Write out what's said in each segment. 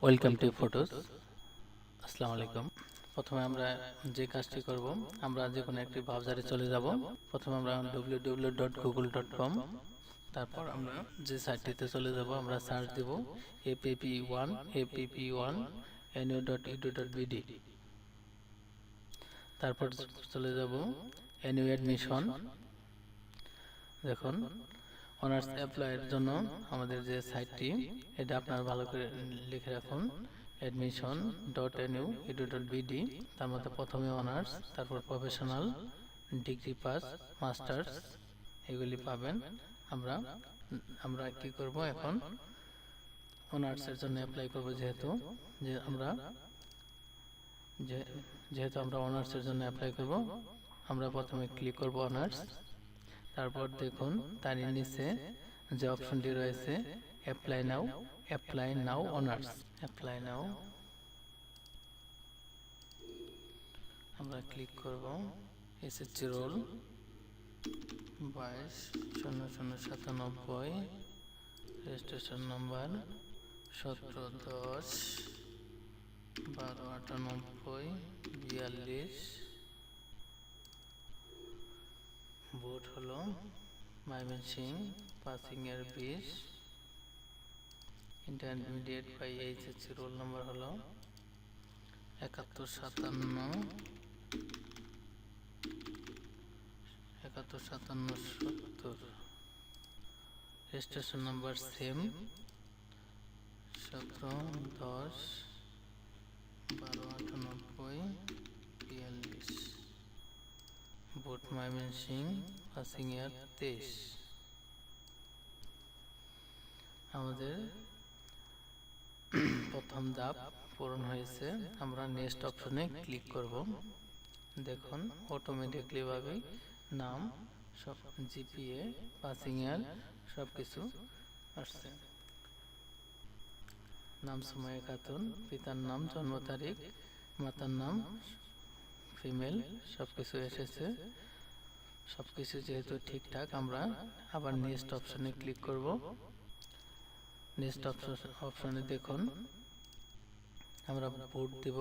Welcome to photos. আসসালামু আলাইকুম। প্রথমে আমরা যে কাজটি করব, আমরা যে কোনো একটি ব্রাউজারে চলে যাব। প্রথমে আমরা www.google.com, তারপর আমরা যে সাইটটিতে চলে যাব আমরা সার্চ দেব app1 nu.edu.bd। তারপর চলে যাব NU অ্যাডমিশন। দেখুন, অনার্স অ্যাপ্লাইয়ের জন্য আমাদের যে সাইটটি, এটা আপনারা ভালো করে লিখে রাখুন, admission.nu.edu.bd। তার মধ্যে প্রথমে অনার্স, তারপর প্রফেশনাল, ডিগ্রি পাস, মাস্টার্স এগুলি পাবেন। আমরা কি করব, এখন অনার্সের জন্য অ্যাপ্লাই করব। যেহেতু আমরা অনার্সের জন্য অ্যাপ্লাই করব, আমরা প্রথমে ক্লিক করব অনার্স। তারপর দেখুন তার নিচে যে অপশনটি রয়েছে apply now honours, apply now আমরা ক্লিক করব। SSC roll 220097, registration number 1710129842, board হলো ময়মনসিংহ, পাসিং এর 20, intermediate by HSC, roll number হলো 715770, registration number same 1710129842, board Mymensingh, passing এর 23। আমাদের প্রথম ধাপ পূরণ হয়েছে। আমরা নেক্সট অপশনে ক্লিক করব। দেখুন অটোমেটিকলি ভাবে নাম, সব জিপিএ, পাসিং এর সবকিছু আসছে। নাম সুমাইয়া খাতুন, পিতার নাম, জন্ম তারিখ, মাতার নাম ফিমেল, সবকিছু এসেছে। সবকিছু যেহেতু ঠিকঠাক, আমরা আবার নেক্সট অপশনে ক্লিক করব। নেক্সট অপশনে দেখুন আমরা বোর্ড দেব,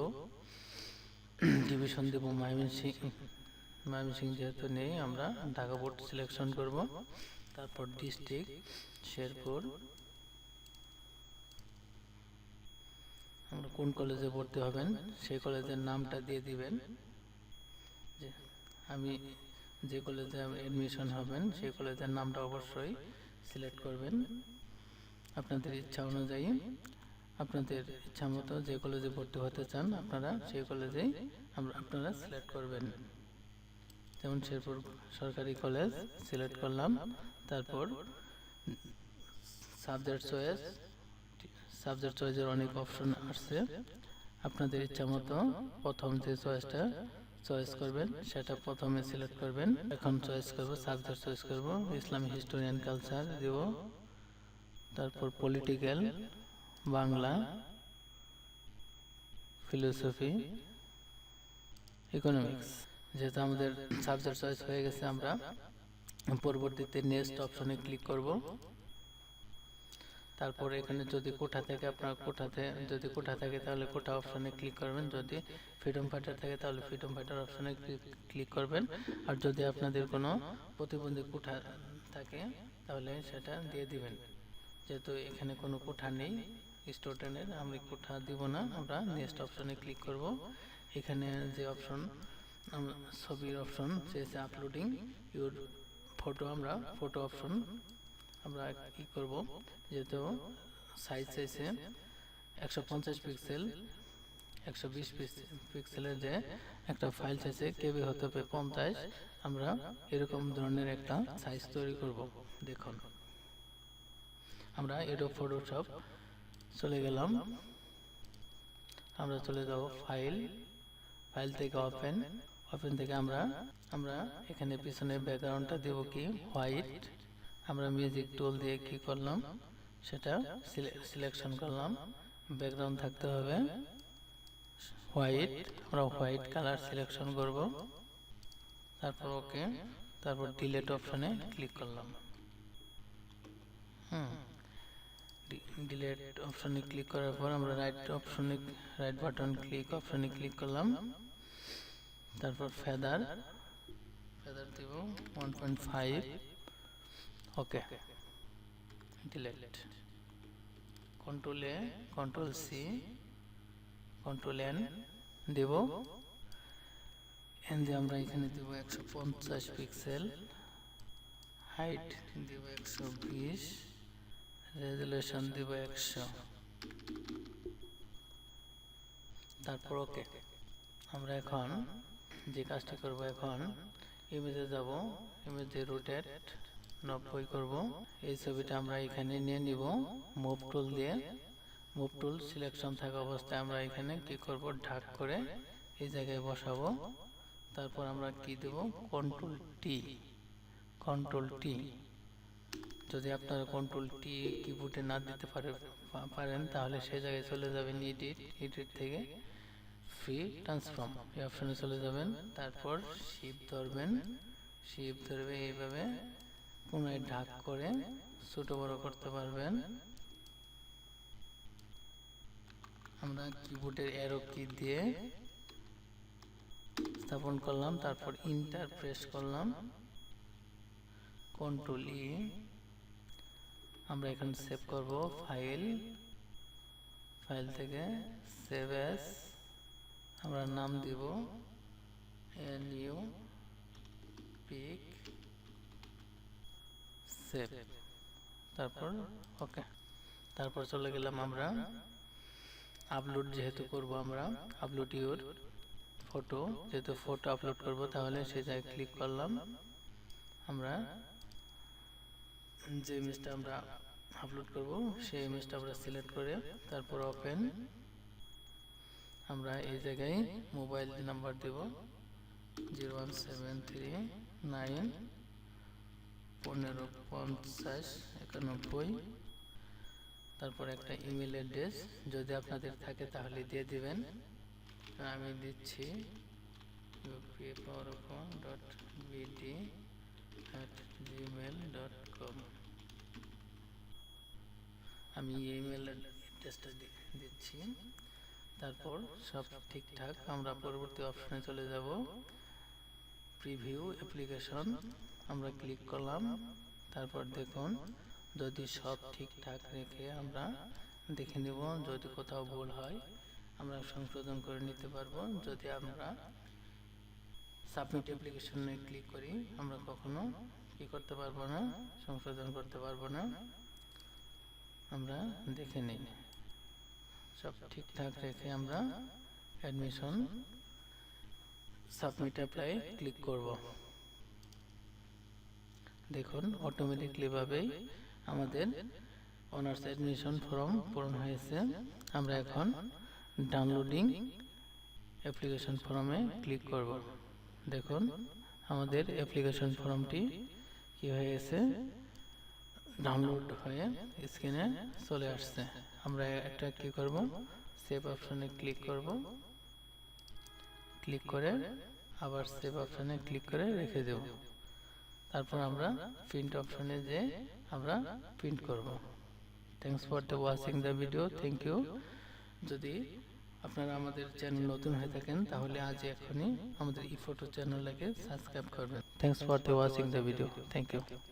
ডিভিশন দেব ময়মনসিংহ যেহেতু নেই, আমরা ঢাকা বোর্ড সিলেকশন করব। তারপর ডিস্ট্রিক্ট শেরপুর, আমরা কোন কলেজে ভর্তি হবেন সেই কলেজের নামটা দিয়ে দিবেন। আমি যে কলেজে এডমিশন হবেন সেই কলেজের নামটা অবশ্যই সিলেক্ট করবেন। আপনাদের ইচ্ছা অনুযায়ী, আপনাদের ইচ্ছা মতো যে কলেজে ভর্তি হতে চান আপনারা সেই কলেজেই আপনারা সিলেক্ট করবেন। যেমন শেরপুর সরকারি কলেজ সিলেক্ট করলাম। তারপর সাবজেক্ট চয়েসের অনেক অপশন আসছে, আপনাদের ইচ্ছা মতো প্রথম যে চয়েসটা চয়েস করবেন সেটা প্রথমে সিলেক্ট করবেন। এখন চয়েস করব, সাবজেক্ট চয়েস করব, ইসলামিক হিস্টোরি অ্যান্ড কালচার দেব। তারপর পলিটিক্যাল, বাংলা, ফিলোসফি, ইকোনমিক্স। যেহেতু আমাদের সাবজেক্ট চয়েস হয়ে গেছে, আমরা পরবর্তীতে নেক্সট অপশনে ক্লিক করব। তারপর এখানে যদি কোঠা থেকে যদি কোঠা থাকে তাহলে কোঠা অপশনে ক্লিক করবেন, যদি ফ্রিডম ফাইটার থাকে তাহলে ফ্রিডম ফাইটার অপশনে ক্লিক করবেন। আর যদি আপনাদের কোনো প্রতিবন্ধী কোঠা থাকে তাহলে সেটা দিয়ে দিবেন। যেহেতু এখানে কোনো কোঠা নেই স্টুডেন্টের, আমরা কোঠা দিব না, আমরা নেক্সট অপশনে ক্লিক করব। এখানে যে অপশন, ছবির অপশন চেয়েছে আপলোডিং ইউর ফটো, আমরা ফটো অপশন আমরা কি করব, যেহেতু সাইজ চাইছে 150 পিক্সেল, 120 পিক্সেলের যে একটা ফাইল চাইছে, কেবি হতে হবে 50, আমরা এরকম ধরনের একটা সাইজ তৈরি করব। দেখুন আমরা এডোব ফটোশপ চলে গেলাম, আমরা চলে যাব ফাইল থেকে ওপেন থেকে আমরা এখানে পিছনে ব্যাকগ্রাউন্ডটা দেব কি হোয়াইট। আমরা মিউজিক টুল দিয়ে কি করলাম সেটা সিলেকশন করলাম, ব্যাকগ্রাউন্ড থাকতে হবে হোয়াইট, আমরা হোয়াইট কালার সিলেকশন করব। তারপর ওকে, তারপর ডিলিট অপশনে ক্লিক করলাম। ডিলিট অপশনে ক্লিক করার পর আমরা রাইট বাটন অপশনে ক্লিক করলাম। তারপর ফেদার দিব 1.5। ওকে, ডিলিট। কন্ট্রোল এ, কন্ট্রোল সি, কন্ট্রোল এন দেব। এন দিয়ে আমরা এখানে দেব 150 পিক্সেল, হাইট দেব 120, রেজুলেশন দেব 100। তারপর ওকে। আমরা এখন যে কাজটি করব, এখন ইমেজে যাব, ইমেজে রোটেট 90 করব। এই ছবিটা আমরা এখানে নিয়ে নিব মুভ টুল দিয়ে। মুভ টুল সিলেকশন থাকা অবস্থায় আমরা এখানে কি করব, ঢাক করে এই জায়গায় বসাবো। তারপর আমরা কি দেব, কন্ট্রোল টি। কন্ট্রোল টি, যদি আপনারা কন্ট্রোল টি কিবোর্ডে না দিতে পারেন তাহলে সেই জায়গায় চলে যাবেন এডিট থেকে ফ্রি ট্রান্সফর্ম এই অপশনে চলে যাবেন। তারপর শিফট ধরবেন, শিফট ধরবে এইভাবে পুনরায় ঢাক করে ছোট বড় করতে পারবেন। আমরা কিবোর্ডের অ্যারো কি দিয়ে স্থাপন করলাম, তারপর ইন্টার প্রেস করলাম, কন্ট্রোল ই। আমরা এখানে সেভ করব ফাইল থেকে সেভ অ্যাজ, আমরা নাম দিব নিউ পিক সেভ। তারপর ওকে। তারপর চলে গেলাম আমরা আপলোড, যেহেতু করব আমরা আপলোড ইউর ফটো, যেহেতু ফটো আপলোড করব তাহলে সে জায়গায় ক্লিক করলাম। আমরা যে ইমেজটা আমরা আপলোড করব সেই ইমেজটা আমরা সিলেক্ট করে তারপর ওপেন। আমরা এই জায়গায় মোবাইল নাম্বার দেব 01739155091। তারপর একটা ইমেল অ্যাড্রেস যদি আপনাদের থাকে তাহলে দিয়ে দিবেন। আমি দিচ্ছি uppower.bd@gmail.com। আমি ইমেল অ্যাড্রেসটা দিচ্ছি। তারপর সব ঠিকঠাক, আমরা পরবর্তী অপশনে চলে যাব, প্রিভিউ অ্যাপ্লিকেশন। আমরা ক্লিক করলাম। তারপর দেখুন, যদি সব ঠিকঠাক রেখে আমরা দেখে নেব, যদি কোথাও ভুল হয় আমরা সংশোধন করে নিতে পারবো। যদি আমরা সাবমিট অ্যাপ্লিকেশনে ক্লিক করি আমরা কখনো কি করতে পারবো না, সংশোধন করতে পারবো না। আমরা দেখে নিই, সব ঠিকঠাক রেখে আমরা অ্যাডমিশন সাবমিট অ্যাপ্লাই ক্লিক করব। দেখুন অটোমেটিকলি ভাবেই আমাদের অনার্স অ্যাডমিশন ফর্ম পূরণ হয়েছে। আমরা এখন ডাউনলোডিং অ্যাপ্লিকেশন ফর্মে ক্লিক করব। দেখুন আমাদের অ্যাপ্লিকেশন ফর্মটি কি হয়ে গেছে, ডাউনলোড হয়ে স্ক্রিনে চলে আসছে। আমরা একটা কি করব, সেভ অপশনে ক্লিক করব, ক্লিক করে আবার সেভ অপশনে ক্লিক করে রেখে দেব। তারপর আমরা প্রিন্ট অপশনে যে আমরা প্রিন্ট করব। Thanks for the watching the video. Thank you. যদি আপনারা আমাদের চ্যানেল নতুন হয়ে থাকেন তাহলে আজ এখনই আমাদের ই ফটো চ্যানেলটাকে সাবস্ক্রাইব করবেন। Thanks for the watching the video. Thank you.